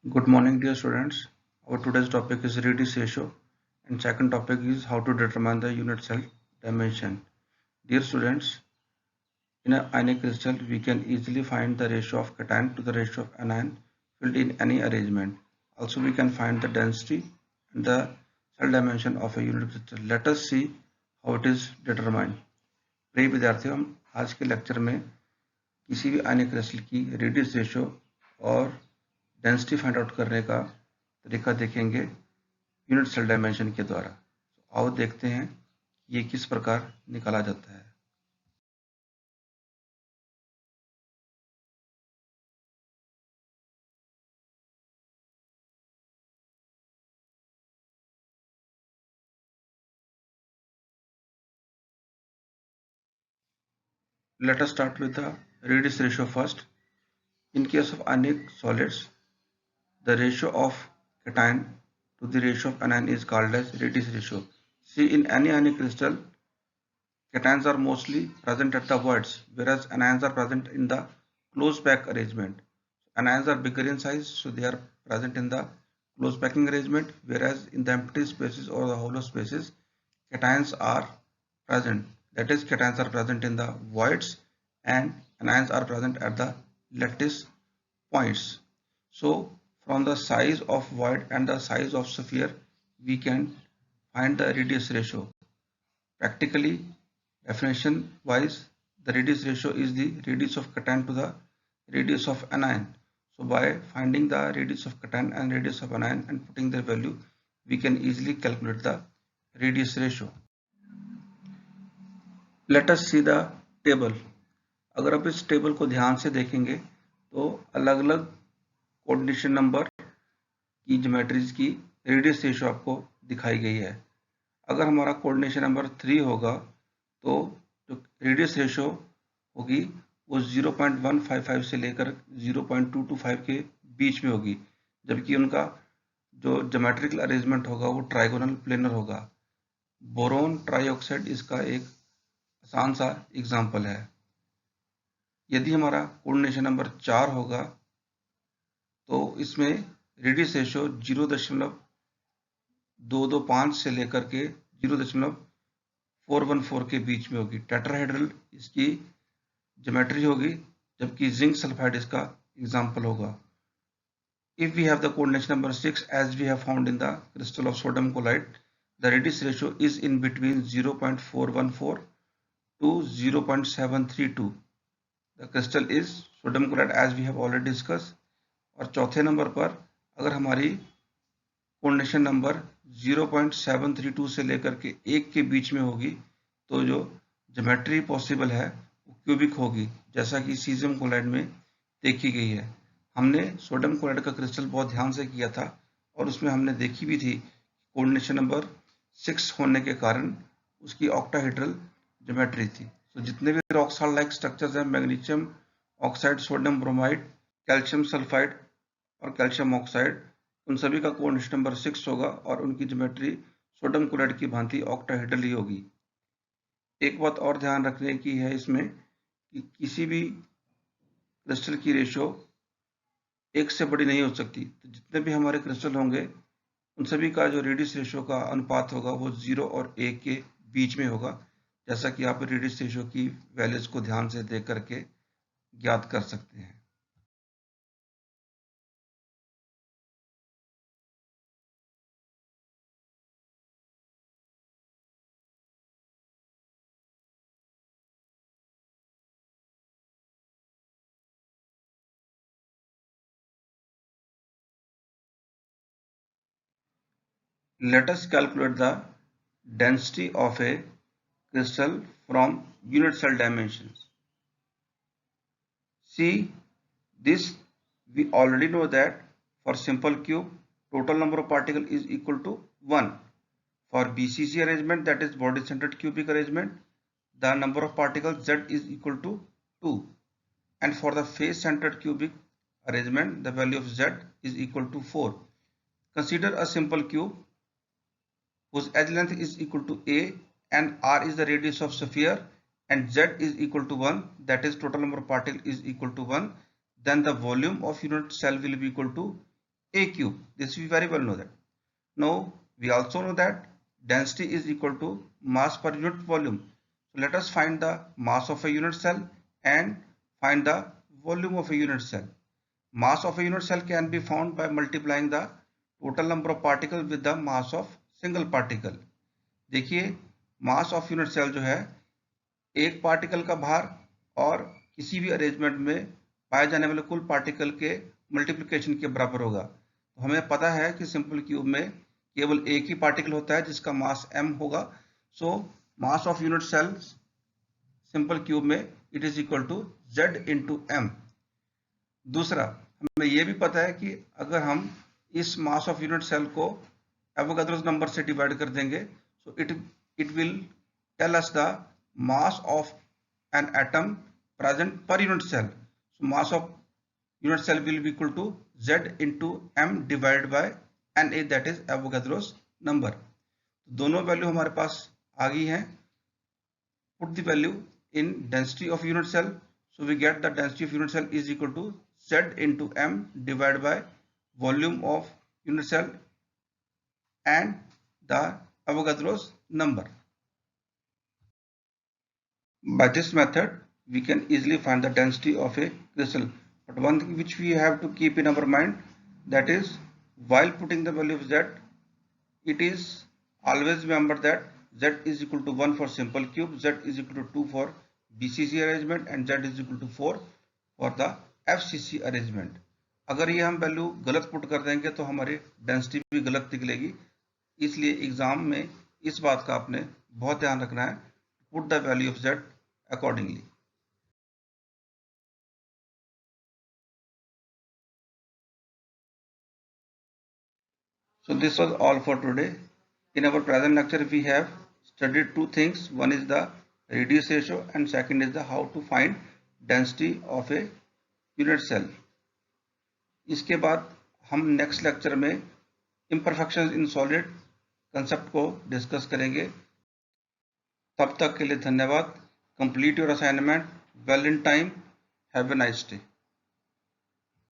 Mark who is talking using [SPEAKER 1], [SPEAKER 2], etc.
[SPEAKER 1] Good morning, dear students. Our today's topic is Redis ratio, and second topic is how to determine the unit cell dimension. Dear students, in an ionic crystal, we can easily find the ratio of cation to the ratio of anion filled in any arrangement. Also, we can find the density and the cell dimension of a unit crystal. Let us see how it is determined. प्रिय विद्यार्थियों, हम आज के lecture में किसी भी आयनिक crystal की radius ratio और डेंसिटी फाइंड आउट करने का तरीका देखेंगे यूनिट सेल डायमेंशन के द्वारा। आओ देखते हैं ये किस प्रकार निकाला जाता है। Let us start with the Redis ratio first. In case of ionic solids, the ratio of cation to the ratio of anion is called as Redis ratio. See, in any ionic crystal, cations are mostly present at the voids, whereas anions are present in the closed pack arrangement. Anions are bigger in size, so they are present in the closed packing arrangement, whereas in the empty spaces or the hollow spaces, cations are present. That is, cations are present in the voids and anions are present at the lattice points. So, from the size of void and the size of sphere, we can find the radius ratio. Practically, definition wise, the radius ratio is the radius of cation to the radius of anion. So by finding the radius of cation and radius of anion and putting their value, we can easily calculate the radius ratio. Let us see the table. अगर आप इस table को ध्यान से देखेंगे तो अलग अलग कोऑर्डिनेशन नंबर की ज्योमेट्रीज की रेडियस रेशियो आपको दिखाई गई है। अगर हमारा कोऑर्डिनेशन नंबर 3 होगा तो जो रेडियस रेशियो होगी वो 0.155 से लेकर 0.225 के बीच में होगी, जबकि उनका जो ज्योमेट्रिकल अरेंजमेंट होगा वो ट्राइगोनल प्लेनर होगा। बोरोन ट्राइऑक्साइड इसका एक आसान सा एग्जाम्पल है। यदि हमारा कोऑर्डिनेशन नंबर 4 होगा तो इसमें रेडियस रेशियो 0.225 से लेकर के 0.414 के बीच में होगी। टेट्राहेड्रल इसकी ज्योमेट्री होगी, जबकि जिंक सल्फाइड इसका एग्जाम्पल होगा। If we have the coordination number 6 as we have found in the crystal of sodium chloride, the radius ratio is in between 0.414 to 0.732. The crystal is sodium chloride as we have already discussed. और चौथे number पर अगर हमारी coordination number 0.732 से लेकर के 1 के बीच में होगी तो जो ज्योमेट्री पॉसिबल है वो क्यूबिक होगी, जैसा कि सीजियम क्लोराइड में देखी गई है। हमने सोडियम क्लोराइड का क्रिस्टल बहुत ध्यान से किया था और उसमें हमने देखी भी थी कोऑर्डिनेशन नंबर 6 होने के कारण उसकी ऑक्टाहेड्रल ज्योमेट्री थी। तो जितने भी रॉक सॉल्ट लाइक स्ट्रक्चर्स हैं, magnesium oxide, sodium bromide, calcium sulphide और कैल्शियम ऑक्साइड, उन सभी का कोऑर्डिनेशन नंबर 6 होगा और उनकी ज्योमेट्री सोडियम क्लोराइड की भांति ऑक्टाहेड्रल ही होगी। एक बात और ध्यान रखने की है इसमें कि किसी भी क्रिस्टल की रेशियो एक से बड़ी नहीं हो सकती। तो जितने भी हमारे क्रिस्टल होंगे उन सभी का जो रेडियस रेशियो का अनुपात होगा वो 0 और 1 के बीच में होगा, जैसा कि आप रेडियस रेशियो की वैल्यूज को ध्यान से देख करके ज्ञात कर सकते हैं। Let us calculate the density of a crystal from unit cell dimensions. See this, we already know that for simple cube total number of particles is equal to 1. For BCC arrangement, that is body centered cubic arrangement, the number of particles Z is equal to 2. And for the face centered cubic arrangement, the value of Z is equal to 4. Consider a simple cube whose edge length is equal to A and R is the radius of sphere and Z is equal to 1, that is total number of particles is equal to 1, then the volume of unit cell will be equal to A cube. This we very well know that. Now we also know that density is equal to mass per unit volume. So let us find the mass of a unit cell and find the volume of a unit cell. Mass of a unit cell can be found by multiplying the total number of particles with the mass of single particle. देखिए मास of unit cell जो है एक particle का भार और किसी भी arrangement में पाए जाने वाले कुल पार्टिकल के मल्टीप्लिकेशन के बराबर होगा। तो हमें पता है कि सिंपल क्यूब में केवल एक ही पार्टिकल होता है जिसका मास m होगा। So mass of unit cell simple cube में it is equal to z into m. दूसरा हमें यह भी पता है कि अगर हम इस मास ऑफ यूनिट सेल को एवोगाड्रोस नंबर से डिवाइड कर देंगे so it will tell us the mass of an atom present per unit cell. So mass of unit cell will be equal to z into m divided by Na, that is Avogadro's number. दोनों value हमारे पास आ गई हैं. Put the value in density of unit cell. So we get the density of unit cell is equal to z into m divided by volume of unit cell and the Avogadro's number. By this method, we can easily find the density of a crystal. But one thing which we have to keep in our mind, that is, while putting the value of z, it is always remember that z is equal to 1 for simple cube, z is equal to 2 for BCC arrangement and z is equal to 4 for the FCC arrangement. अगर ये हम value गलत put कर देंगे तो हमारी density भी गलत निकलेगी. इसलिए एग्जाम में इस बात का आपने बहुत ध्यान रखना है. Put the value of z accordingly. So this was all for today. In our present lecture we have studied two things. One is the radius ratio and second is the how to find density of a unit cell. इसके बाद हम next lecture में imperfections in solid concept को discuss करेंगे. तब तक के लिए धन्यवाद. Complete your assignment well in time. Have a nice day.